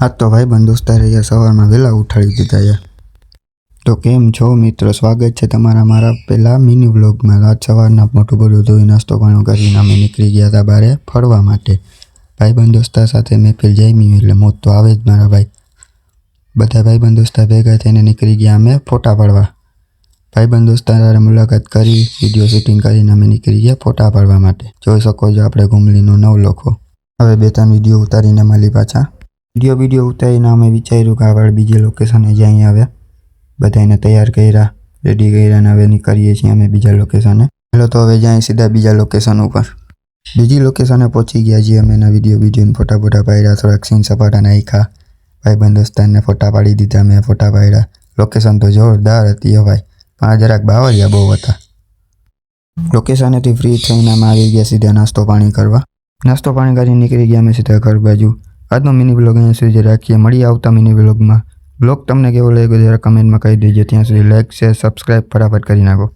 आज तो भाई बंद दोस्ता रही सवार में वेला उठाड़ी दीधा है। तो केम छो मित्रों, स्वागत है तमारा मारा पहला मिनी ब्लॉग में। आज सवारना मोटू बड़ू धोई नास्तो पाणी करीने अमे निकली गया था बारे फरवा माटे। भाई बंद दोस्ता साथे महफिल जमी एटले मौज तो आवे ज मारा भाई। बधा भाई बंद दोस्ता भेगा थईने निकली गया अमे फोटा पाड़वा। भाई बंद दोस्ता साथे मुलाकात करी, विडियो शूटिंग करीने अमे निकली गया फोटा पाड़वा माटे। जोई शको छो आपणे घुमलीनो नवलखो। हवे बे त्रण विडियो उतारीने मळी पाछा। विडियो उतारीने अमे विचार्युं के आपणे बीजे लोकेशने जई आव्या। बधाने तैयार कर्या, रेडी कर्या ने हवे निकळीए छीए अमे बीजा लोकेशने। चलो तो हवे जाई सीधा बीजा लोकेशन उपर। बीजी लोकेशने पहोंची गया छीए अमे विडियो ने फोटा पाड्या, थोड़ाक सीन सपाटा नाख्या। भाई बंद दोस्ताने फोटा पाड़ी दीधा, मैं फोटा पाड्या। लोकेशन तो जोरदार हती हो भाई, पण जराक बावरिया बहु हता। लोकेशनेथी फ्री थईने अमे आवी गया सीधा नास्तो पाणी करवा। नास्तो पाणी करीने निकળી ગયા અમે સીધા ઘર બાજુ। આજનો મિની વ્લોગ અહીંયા સુધી રાખીએ, મળીએ આવતા મિની વ્લોગમાં। ब्लॉग तमने केवो लाग्यो जरा कमेंट में कही दीजिए। ત્યાં સુધી लाइक शेयर सब्सक्राइब फटाफट करी नाखो।